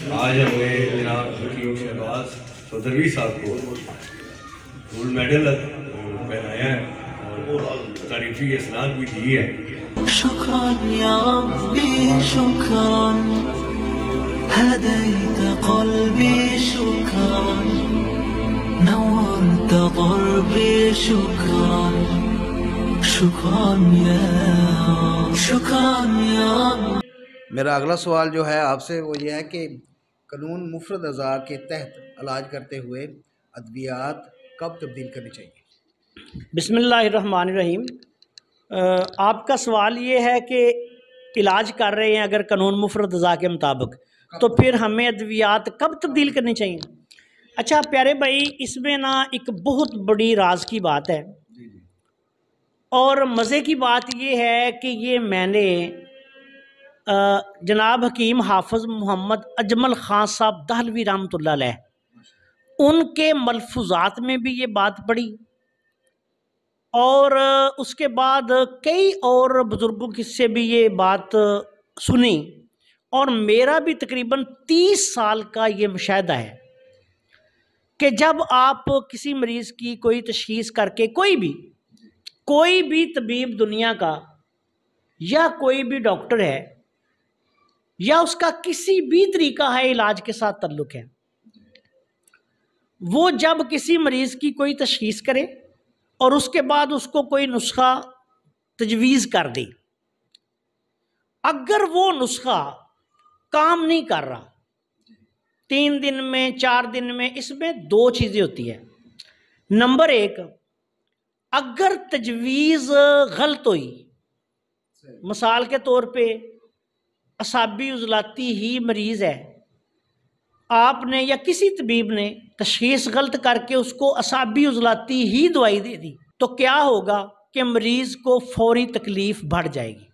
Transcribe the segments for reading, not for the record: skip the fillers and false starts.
آج ہمیں جناب حکیم شہباز چودھری صاحب کو گولڈ میڈل پہنایا ہے اور تعریفی اسناد بھی دی ہے۔ شکران یا ربی شکران، هديت قلبي شكرا، نورت ضربي شكرا، شكرا يا میرا اگلا سوال جو ہے آپ سے وہ یہ ہے کہ قانون مفرد اعضاء کے تحت علاج کرتے ہوئے ادویات کب تبدیل کرنی چاہیے؟ بسم اللہ الرحمن الرحیم۔ آپ کا سوال یہ ہے کہ علاج کر رہے ہیں اگر قانون مفرد اعضاء کے مطابق تو پھر ہمیں ادویات کب تبدیل کرنی چاہیے؟ اچھا پیارے بھائی، اس میں نا ایک بہت بڑی راز کی بات ہے، اور مزے کی بات یہ ہے کہ یہ میں نے جناب حکیم حافظ محمد اجمل خان صاحب دہلوی رحمۃ اللہ علیہ ان کے ملفوظات میں بھی یہ بات پڑھی، اور اس کے بعد کئی اور بزرگوں سے بھی یہ بات سنی، اور میرا بھی تقریباً 30 سال کا یہ مشاہدہ ہے کہ جب آپ کسی مریض کی کوئی تشخیص کر کے کوئی بھی طبیب دنیا کا یا کوئی بھی ڈاکٹر ہے یا اس کا کسی بھی طریقہ ہے علاج کے ساتھ تعلق ہے، وہ جب کسی مریض کی کوئی تشخیص کرے اور اس کے بعد اس کو کوئی نسخہ تجویز کر دے، اگر وہ نسخہ کام نہیں کر رہا 3 دن میں 4 دن میں، اس میں 2 چیزیں ہوتی ہیں۔ نمبر 1، اگر تجویز غلط ہوئی، مثال کے طور پہ اعصابی عضلاتی ہی مریض ہے، آپ نے یا کسی طبیب نے تشخیص غلط کر کے اس کو اعصابی عضلاتی ہی دوائی دے دی، تو کیا ہوگا کہ مریض کو فوری تکلیف بڑھ جائے گی۔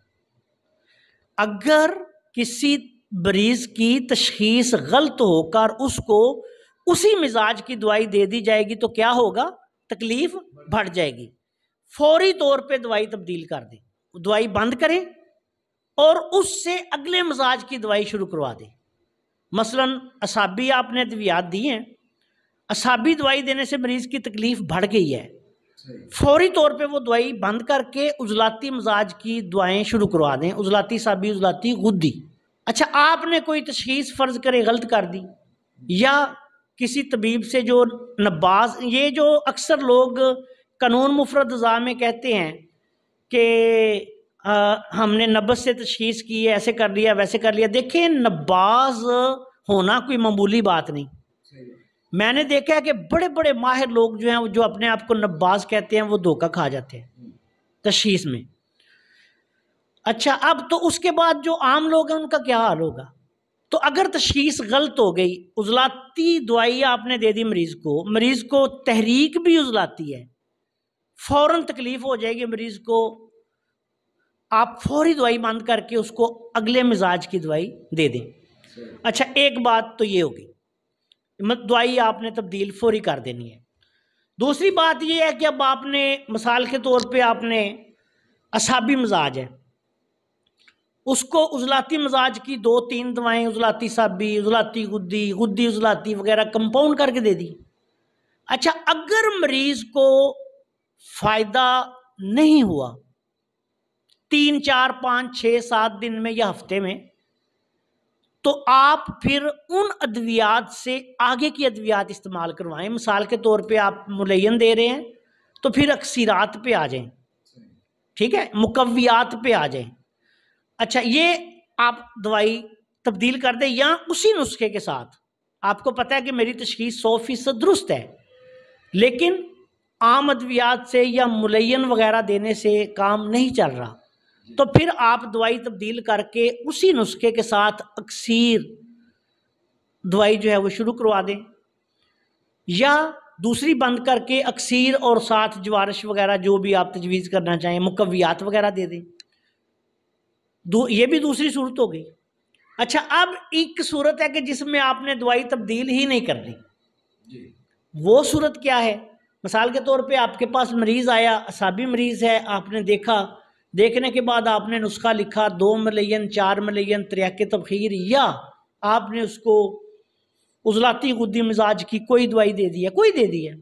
اگر کسی مریض کی تشخیص غلط ہو کر اس کو اسی مزاج کی دوائی دے دی جائے گی تو کیا ہوگا؟ تکلیف بڑھ جائے گی۔ فوری طور پہ دوائی تبدیل کر دیں، دوائی بند کریں اور اس سے اگلے مزاج کی دوائی شروع کروا دیں۔ مثلا اعصابی آپ نے ادویات دی ہیں، اعصابی دوائی دینے سے مریض کی تکلیف بڑھ گئی ہے، فوری طور پہ وہ دوائی بند کر کے عضلاتی مزاج کی دوائیں شروع کروا دیں، عضلاتی اعصابی عضلاتی غدی۔ اچھا آپ نے کوئی تشخیص فرض کرے غلط کر دی، یا کسی طبیب سے جو نباز، یہ جو اکثر لوگ قانون مفرد اعضاء میں کہتے ہیں کہ ہم نے نبض سے تشخیص کی ہے، ایسے کر لیا ویسے کر لیا، دیکھیں نباز ہونا کوئی معمولی بات نہیں۔ میں نے دیکھا ہے کہ بڑے بڑے ماہر لوگ جو ہیں جو اپنے آپ کو نباز کہتے ہیں وہ دھوکہ کھا جاتے ہیں تشخیص میں۔ اچھا اب تو اس کے بعد جو عام لوگ ہیں ان کا کیا حال ہوگا؟ تو اگر تشخیص غلط ہو گئی، عضلاتی دوائی آپ نے دے دی مریض کو تحریک بھی عضلاتی ہے، فوراً تکلیف ہو جائے گی مریض کو، آپ فوری دوائی بند کر کے اس کو اگلے مزاج کی دوائی دے دیں۔ اچھا ایک بات تو یہ ہوگی، دوائی آپ نے تبدیل فوری کر دینی ہے۔ دوسری بات یہ ہے کہ اب آپ نے مثال کے طور پہ آپ نے اعصابی مزاج ہے، اس کو عضلاتی مزاج کی 2-3 دوائیں، عضلاتی اعصابی، عضلاتی غدی عضلاتی وغیرہ کمپاؤنڈ کر کے دے دی۔ اچھا اگر مریض کو فائدہ نہیں ہوا 3 4 5 6 7 دن میں یا ہفتے میں، تو آپ پھر ان ادویات سے آگے کی ادویات استعمال کروائیں۔ مثال کے طور پہ آپ ملین دے رہے ہیں تو پھر اکسیرات پہ آ جائیں، ٹھیک ہے، مقویات پہ آ جائیں۔ اچھا یہ آپ دوائی تبدیل کر دیں، یا اسی نسخے کے ساتھ آپ کو پتہ ہے کہ میری تشخیص 100% درست ہے، لیکن عام ادویات سے یا ملین وغیرہ دینے سے کام نہیں چل رہا، تو پھر آپ دوائی تبدیل کر کے اسی نسخے کے ساتھ اکسیر دوائی جو ہے وہ شروع کروا دیں، یا دوسری بند کر کے اکسیر اور ساتھ جوارش وغیرہ جو بھی آپ تجویز کرنا چاہیں، مقویات وغیرہ دے دیں۔ یہ بھی دوسری صورت ہو گئی۔ اچھا اب ایک صورت ہے کہ جس میں آپ نے دوائی تبدیل ہی نہیں کرنی، وہ صورت کیا ہے؟ مثال کے طور پہ آپ کے پاس مریض آیا، اعصابی مریض ہے، آپ نے دیکھنے کے بعد آپ نے نسخہ لکھا 2 ملین 4 ملین تریاق تبخیر، یا آپ نے اس کو عضلاتی غدی مزاج کی کوئی دوائی دے دی ہے، کوئی دے دی ہے،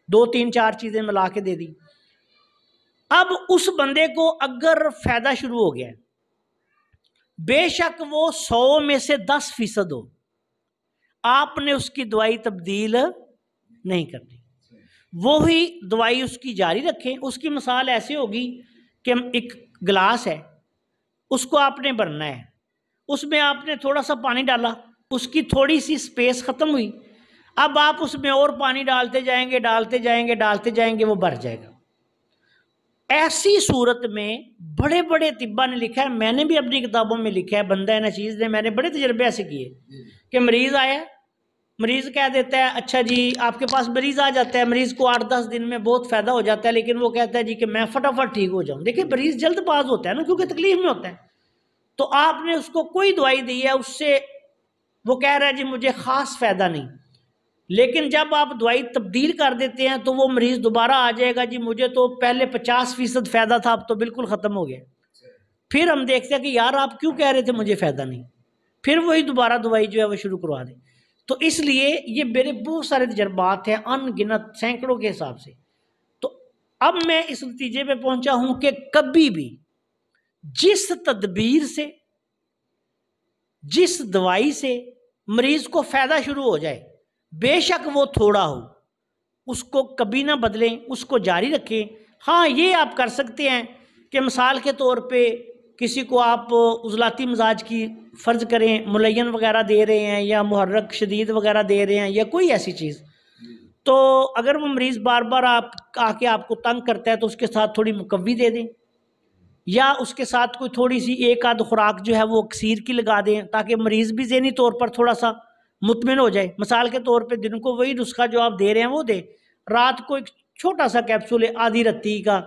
2 3 4 چیزیں ملا کے دے دی. اب اس بندے کو اگر فائدہ شروع ہو گیا ہے، بے شک وہ 100 میں سے 10% ہو، آپ نے اس کی دوائی تبدیل نہیں کرنی، وہی دوائی اس کی جاری رکھیں. اس کی مثال ایسی ہوگی کہ ایک گلاس ہے، اس کو آپ نے بھرنا ہے، اس میں آپ نے تھوڑا سا پانی ڈالا، اس کی تھوڑی سی سپیس ختم ہوئی، اب آپ اس میں اور پانی ڈالتے جائیں گے ڈالتے جائیں گے ڈالتے جائیں گے، وہ بھر جائے گا. ایسی صورت میں بڑے بڑے طباء نے لکھا ہے، میں نے بھی اپنی کتابوں میں لکھا ہے، بندہ نشیز نے، میں نے بڑے تجربے ایسے کیے کہ مریض آیا، مریض کہہ دیتا ہے اچھا جی آپ کے پاس مریض آ جاتا ہے، مریض کو 8-10 دن میں بہت فائدہ ہو جاتا ہے، لیکن وہ کہتا ہے جی کہ میں فٹافٹ ٹھیک ہو جاؤں. دیکھیں مریض جلد باز ہوتا ہے نا، کیونکہ تکلیف میں ہوتا ہے. تو آپ نے اس کو کوئی دوائی دی ہے، اس سے وہ کہہ رہا ہے جی مجھے خاص فائدہ نہیں، لیکن جب آپ دوائی تبدیل کر دیتے ہیں تو وہ مریض دوبارہ آ جائے گا جی مجھے تو پہلے 50% فائدہ تھا، اب تو بالکل ختم ہو گیا. پھر ہم دیکھتے ہیں کہ یار آپ کیوں کہہ رہے تھے مجھے فائدہ نہیں، پھر وہی دوبارہ دوائی جو ہے وہ شروع کروا دیں. تو اس لیے یہ میرے بہت سارے تجربات ہیں، ان گنت سینکڑوں کے حساب سے. تو اب میں اس نتیجے پہ پہنچا ہوں کہ کبھی بھی جس تدبیر سے، جس دوائی سے مریض کو فائدہ شروع ہو جائے، بے شک وہ تھوڑا ہو، اس کو کبھی نہ بدلیں، اس کو جاری رکھیں. ہاں یہ آپ کر سکتے ہیں کہ مثال کے طور پہ کسی کو آپ عضلاتی مزاج کی فرض کریں ملین وغیرہ دے رہے ہیں یا محرک شدید وغیرہ دے رہے ہیں یا کوئی ایسی چیز، تو اگر وہ مریض بار بار آ کے آپ کو تنگ کرتا ہے تو اس کے ساتھ تھوڑی مقوی دے دیں، یا اس کے ساتھ کوئی تھوڑی سی ایک آدھ خوراک جو ہے وہ اکسیر کی لگا دیں، تاکہ مریض بھی ذہنی طور پر تھوڑا سا مطمئن ہو جائے. مثال کے طور پہ دن کو وہی نسخہ جو آپ دے رہے ہیں وہ دیں، رات کو ایک چھوٹا سا کیپسول آدھی رتی کا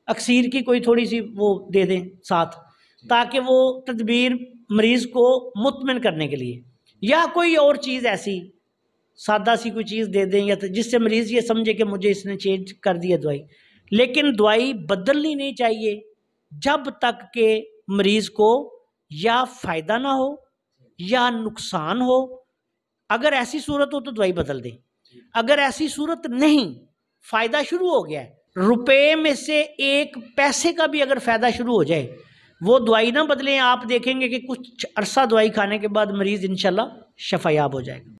اکسیر کی کوئی تھوڑی سی وہ دے دیں ساتھ، تاکہ وہ تدبیر مریض کو مطمئن کرنے کے لیے، یا کوئی اور چیز ایسی سادہ سی کوئی چیز دے دیں، یا جس سے مریض یہ سمجھے کہ مجھے اس نے چینج کر دیا دوائی. لیکن دوائی بدلنی نہیں چاہیے جب تک کہ مریض کو یا فائدہ نہ ہو یا نقصان ہو. اگر ایسی صورت ہو تو دوائی بدل دیں، اگر ایسی صورت نہیں، فائدہ شروع ہو گیا ہے، روپے میں سے 1 پیسے کا بھی اگر فائدہ شروع ہو جائے، وہ دوائی نہ بدلیں. آپ دیکھیں گے کہ کچھ عرصہ دوائی کھانے کے بعد مریض انشاءاللہ شفا یاب ہو جائے گا.